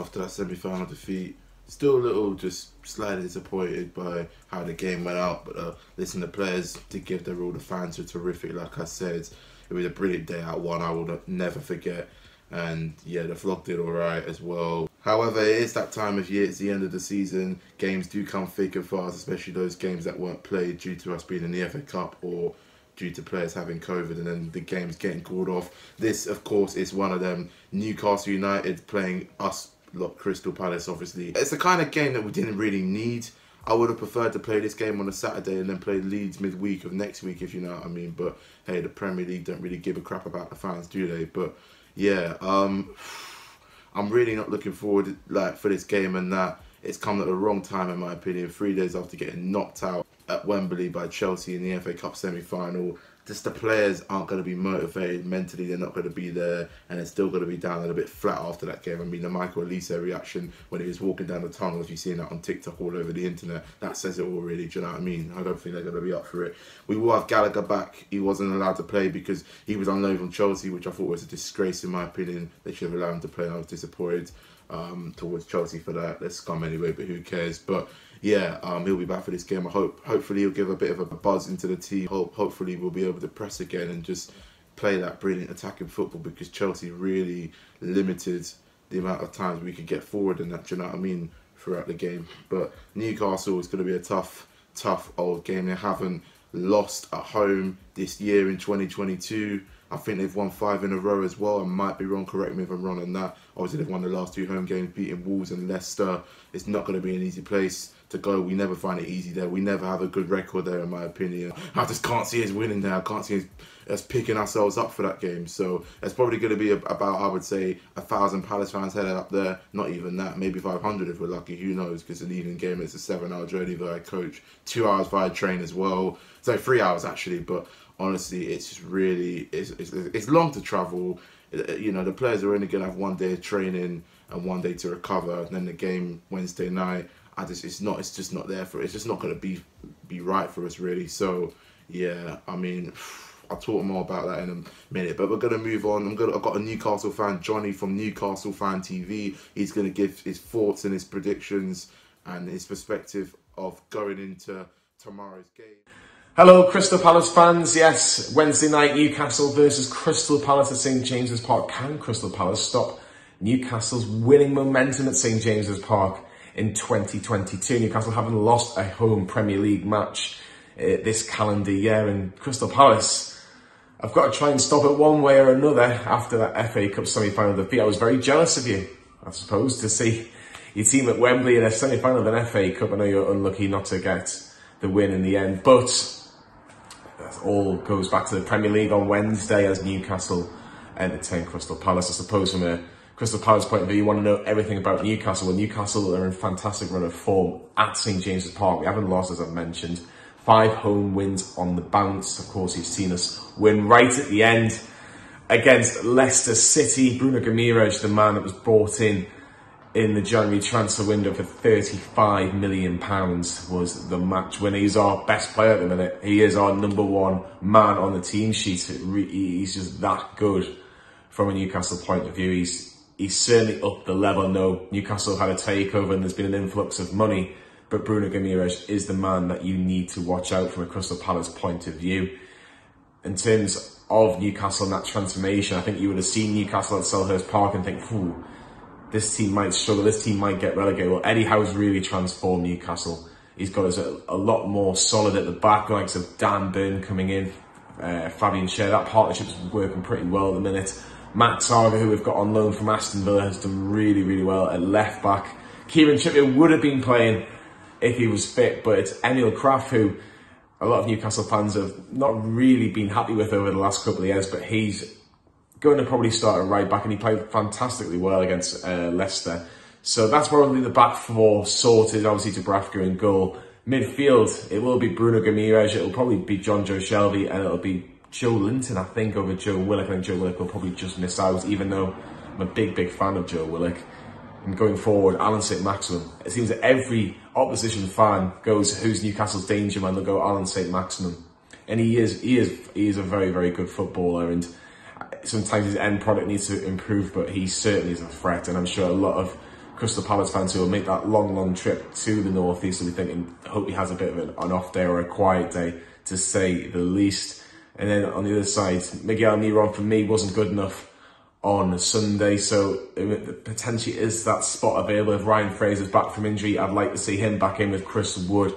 after that semi-final defeat. Still a little just slightly disappointed by how the game went out, but listen, the players did give their all. The fans were terrific. Like I said, it was a brilliant day out, one I will never forget. And yeah, the vlog did alright as well. However, it is that time of year, it's the end of the season. Games do come thick and fast, especially those games that weren't played due to us being in the FA Cup or due to players having COVID and then the games getting called off. This, of course, is one of them. Newcastle United playing us, Crystal Palace, obviously. It's the kind of game that we didn't really need. I would have preferred to play this game on a Saturday and then play Leeds midweek of next week, if you know what I mean. But hey, the Premier League don't really give a crap about the fans, do they? But yeah, I'm really not looking forward for this game, and that it's come at the wrong time in my opinion. 3 days after getting knocked out at Wembley by Chelsea in the FA Cup semi-final. Just the players aren't going to be motivated mentally, they're not going to be there, and they're still going to be down and a bit flat after that game. I mean, the Michael Olise reaction when he was walking down the tunnel, if you've seen that on TikTok all over the internet, that says it all really, do you know what I mean? I don't think they're going to be up for it. We will have Gallagher back. He wasn't allowed to play because he was on loan from Chelsea, which I thought was a disgrace in my opinion. They should have allowed him to play, and I was disappointed towards Chelsea for that. They're scum anyway, but who cares? But yeah, he'll be back for this game. Hopefully he'll give a bit of a buzz into the team. Hopefully we'll be able to press again and just play that brilliant attacking football, because Chelsea really limited the amount of times we could get forward and that, do you know what I mean, throughout the game. But Newcastle is going to be a tough old game. They haven't lost at home this year in 2022. I think they've won 5 in a row as well. I might be wrong, correct me if I'm wrong on that. Obviously, they've won the last 2 home games, beating Wolves and Leicester. It's not going to be an easy place to go. We never find it easy there. We never have a good record there, in my opinion. I just can't see us winning there. I can't see us picking ourselves up for that game. So it's probably going to be about, I would say, 1,000 Palace fans headed up there. Not even that, maybe 500 if we're lucky. Who knows? Because an evening game, it's a 7-hour journey via coach, 2 hours via train as well. So 3 hours actually, but honestly, it's just really, it's long to travel. You know, the players are only going to have 1 day of training and 1 day to recover. And then the game Wednesday night, it's just not there for it. It's just not going to be right for us, really. So yeah, I mean, I'll talk more about that in a minute, but we're going to move on. I've got a Newcastle fan, Johnny from newcastlefanstv. He's going to give his thoughts and his predictions and his perspective of going into tomorrow's game. Hello Crystal Palace fans, yes, Wednesday night Newcastle versus Crystal Palace at St James's Park. Can Crystal Palace stop Newcastle's winning momentum at St James's Park in 2022? Newcastle haven't lost a home Premier League match this calendar year, and Crystal Palace have got to try and stop it one way or another after that FA Cup semi-final defeat. I was very jealous of you, I suppose, to see your team at Wembley in a semi-final of an FA Cup. I know you're unlucky not to get the win in the end, but that all goes back to the Premier League on Wednesday as Newcastle entertain Crystal Palace. I suppose from a Crystal Palace point of view, you want to know everything about Newcastle. Well, Newcastle are in fantastic run of form at St James's Park. We haven't lost, as I've mentioned. 5 home wins on the bounce. Of course, you've seen us win right at the end against Leicester City. Bruno Guimaraes, the man that was brought in the January transfer window for £35 million, was the match winner. He's our best player at the minute. He is our #1 man on the team sheet. He's just that good from a Newcastle point of view. He's certainly up the level. No, Newcastle had a takeover and there's been an influx of money, but Bruno Guimaraes is the man that you need to watch out from a Crystal Palace point of view. In terms of Newcastle and that transformation, I think you would have seen Newcastle at Selhurst Park and think, "Ooh, this team might struggle, this team might get relegated." Well, Eddie Howe's really transformed Newcastle. He's got us a lot more solid at the back, likes of Dan Burn coming in, Fabian Schär. That partnership's working pretty well at the minute. Matt Tarver, who we've got on loan from Aston Villa, has done really, really well at left back. Kieran Trippier would have been playing if he was fit, but it's Emil Kraft, who a lot of Newcastle fans have not really been happy with over the last couple of years, but he's going to probably start at right back, and he played fantastically well against Leicester. So that's probably the back four sorted. Obviously, Dubravka in goal. Midfield, it will be Bruno Guimaraes, it'll probably be John Joe Shelby, and it'll be Joe Linton, I think, over Joe Willock. I think Joe Willock will probably just miss out, even though I'm a big fan of Joe Willock. And going forward, Alan St-Maximin. It seems that every opposition fan goes, who's Newcastle's danger man? They'll go Alan St-Maximin. And he is a very, very good footballer, and sometimes his end product needs to improve, but he certainly is a threat. And I'm sure a lot of Crystal Palace fans who will make that long trip to the North East will be thinking, hope he has a bit of an off day or a quiet day, to say the least. And then on the other side, Miguel Miron for me wasn't good enough on Sunday, so it potentially is that spot available. If Ryan Fraser's back from injury, I'd like to see him back in with Chris Wood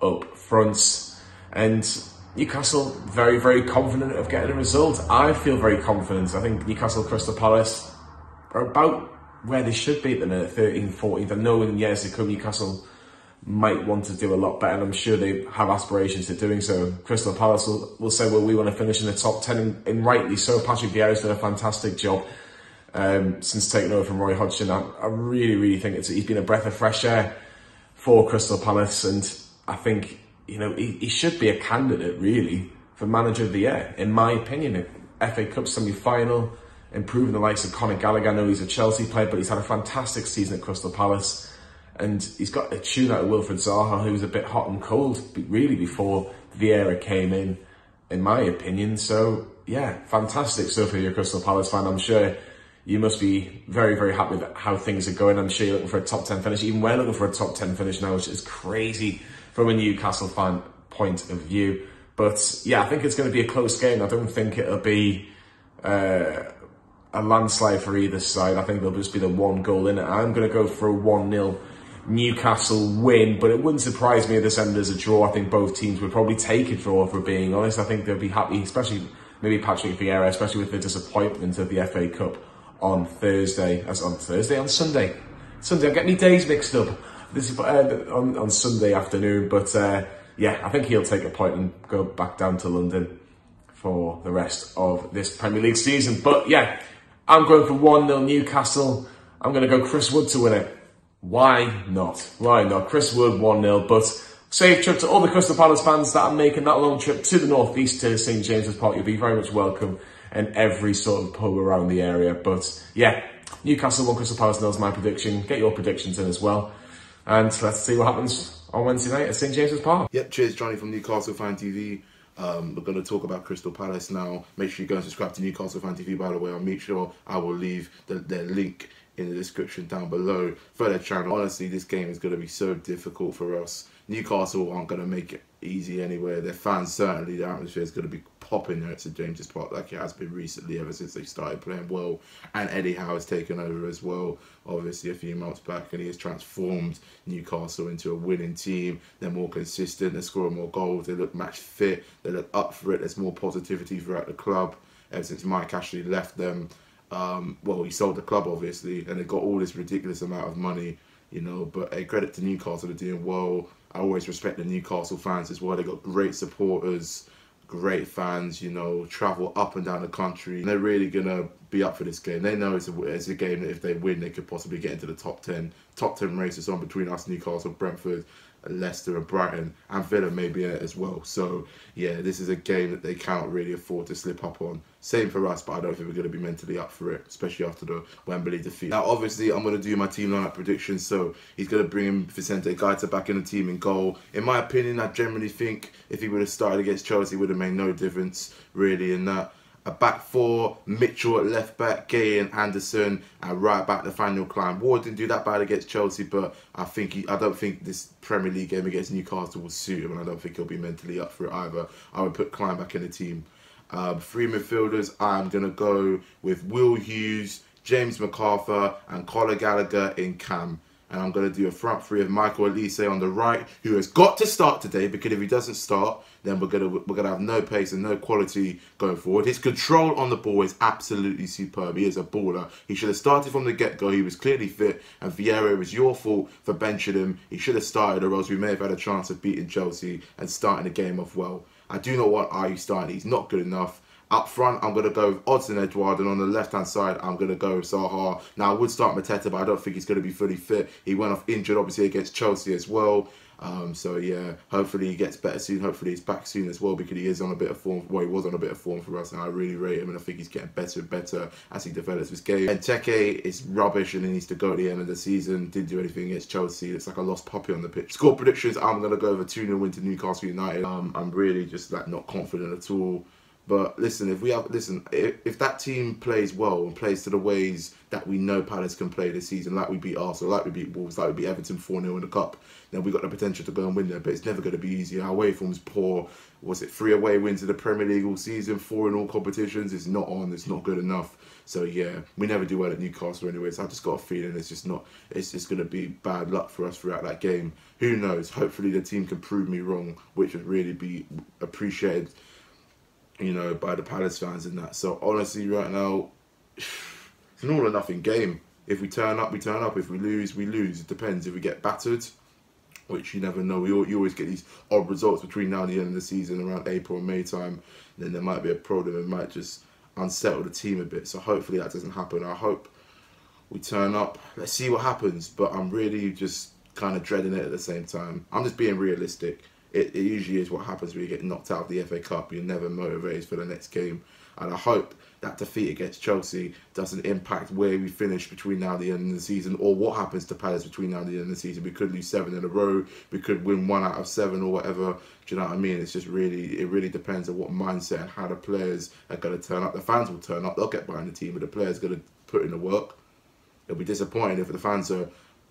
up front. And Newcastle very confident of getting a result. I feel very confident. I think Newcastle Crystal Palace are about where they should be at the minute, 13th, 14th. I know in years to come Newcastle might want to do a lot better, and I'm sure they have aspirations to doing so. Crystal Palace will say, well, we want to finish in the top 10, and rightly so. Patrick Vieira's done a fantastic job since taking over from Roy Hodgson. I really think he's been a breath of fresh air for Crystal Palace, and I think, you know, he should be a candidate, really, for Manager of the Year, in my opinion. FA Cup semi-final, improving the likes of Conor Gallagher. I know he's a Chelsea player, but he's had a fantastic season at Crystal Palace. And he's got a tune out of Wilfred Zaha, who was a bit hot and cold, really, before Vieira came in my opinion. So, yeah, fantastic stuff if you're a Crystal Palace fan. I'm sure you must be very happy with how things are going. I'm sure you're looking for a top 10 finish. Even we're looking for a top 10 finish now, which is crazy from a Newcastle fan point of view. But, yeah, I think it's going to be a close game. I don't think it'll be a landslide for either side. I think there'll just be the one goal in it. I'm going to go for a 1-0 Newcastle win, but it wouldn't surprise me if this ended as a draw. I think both teams would probably take a draw, if we're being honest. I think they'll be happy, especially maybe Patrick Vieira, especially with the disappointment of the FA Cup on Sunday. I'm getting my days mixed up. This is on Sunday afternoon, but yeah, I think he'll take a point and go back down to London for the rest of this Premier League season. But yeah, I'm going for 1-0 Newcastle. I'm going to go Chris Wood to win it. Why not? Why not? Chris Wood 1-0, but safe trip to all the Crystal Palace fans that are making that long trip to the North East to St James's Park. You'll be very much welcome in every sort of pub around the area. But yeah, Newcastle 1, Crystal Palace 0 is my prediction. Get your predictions in as well. And let's see what happens on Wednesday night at St James's Park. Yep, cheers, Johnny from Newcastle Fan TV. We're going to talk about Crystal Palace now. Make sure you go and subscribe to Newcastle Fan TV, by the way. I'll make sure I will leave their link in the description down below for their channel. Honestly, this game is going to be so difficult for us. Newcastle aren't going to make it easy anywhere. Their fans, certainly, the atmosphere is going to be popping there at St James's Park like it has been recently, ever since they started playing well. And Eddie Howe has taken over as well, obviously a few months back, and he has transformed Newcastle into a winning team. They're more consistent, they're scoring more goals, they look match fit, they look up for it. There's more positivity throughout the club ever since Mike Ashley left them. Well, he sold the club, obviously, and they got all this ridiculous amount of money, you know, but a credit to Newcastle, they're doing well. I always respect the Newcastle fans as well. They got great supporters, great fans, you know, travel up and down the country. And they're really going to be up for this game. They know it's a game that if they win, they could possibly get into the top 10. Top 10 races on between us, Newcastle, Brentford, Leicester and Brighton, and Villa may be in it as well. So yeah, this is a game that they cannot really afford to slip up on. Same for us, but I don't think we're going to be mentally up for it, especially after the Wembley defeat. Now obviously I'm going to do my team lineup predictions, so he's going to bring in Vicente Gaeta back in the team in goal. In my opinion, I generally think if he would have started against Chelsea, it would have made no difference really in that. A back four, Mitchell at left back, Gay and Anderson, and right back Nathaniel Klein. Ward didn't do that bad against Chelsea, but I don't think this Premier League game against Newcastle will suit him, and I don't think he'll be mentally up for it either. I would put Klein back in the team. Three midfielders, I'm going to go with Will Hughes, James McArthur, and Conor Gallagher in cam. And I'm going to do a front three of Michael Elise on the right, who has got to start today, because if he doesn't start, then we're gonna have no pace and no quality going forward. His control on the ball is absolutely superb. He is a baller. He should have started from the get-go. He was clearly fit, and Vieira, it was your fault for benching him. He should have started, or else we may have had a chance of beating Chelsea and starting the game off well. I do not want Ayew starting. He's not good enough. Up front, I'm going to go with Odsonne Edouard, and on the left-hand side, I'm going to go with Zaha. Now, I would start Mateta, but I don't think he's going to be fully fit. He went off injured, obviously, against Chelsea as well. So, yeah, hopefully he gets better soon. Hopefully he's back soon as well, because he is on a bit of form. Well, he was on a bit of form for us, and I really rate him, and I think he's getting better and better as he develops his game. And Teke is rubbish, and he needs to go at the end of the season. Didn't do anything against Chelsea. It's like a lost puppy on the pitch. Score predictions, I'm going to go over 2-0 win to Newcastle United. I'm really just like not confident at all. But listen, if that team plays well and plays to the ways that we know Palace can play this season, like we beat Arsenal, like we beat Wolves, like we beat Everton 4-0 in the Cup, then we got the potential to go and win there. But it's never going to be easy. Our away form's poor. Was it 3 away wins in the Premier League all season, 4 in all competitions? It's not on. It's not good enough. So yeah, we never do well at Newcastle anyway. So I just got a feeling it's just going to be bad luck for us throughout that game. Who knows? Hopefully the team can prove me wrong, which would really be appreciated, you know, by the Palace fans and that. So honestly, right now, it's an all or nothing game. If we turn up, we turn up. If we lose, we lose. It depends. If we get battered, which you never know. You always get these odd results between now and the end of the season, around April and May time. Then there might be a problem. It might just unsettle the team a bit. So hopefully that doesn't happen. I hope we turn up. Let's see what happens. But I'm really just kind of dreading it at the same time. I'm just being realistic. It usually is what happens when you get knocked out of the FA Cup. You're never motivated for the next game. And I hope that defeat against Chelsea doesn't impact where we finish between now and the end of the season, or what happens to Palace between now and the end of the season. We could lose 7 in a row. We could win 1 out of 7 or whatever. Do you know what I mean? It's just really, it really depends on what mindset and how the players are going to turn up. The fans will turn up. They'll get behind the team, but the players are going to put in the work. It'll be disappointing if the fans are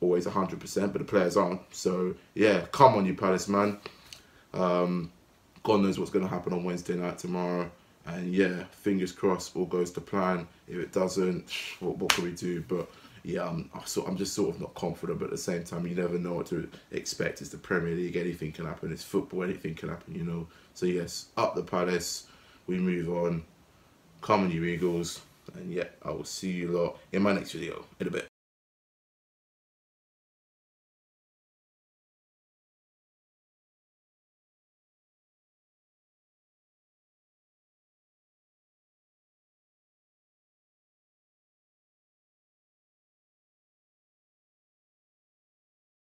always 100%, but the players aren't. So, yeah, come on, you Palace, man. God knows what's going to happen on Wednesday night tomorrow. And yeah, fingers crossed, all goes to plan. If it doesn't, what can we do? But yeah, I'm just sort of not confident. But at the same time, you never know what to expect. It's the Premier League. Anything can happen. It's football. Anything can happen, you know. So yes, up the Palace. We move on. Come on, you Eagles. And yeah, I will see you lot in my next video in a bit.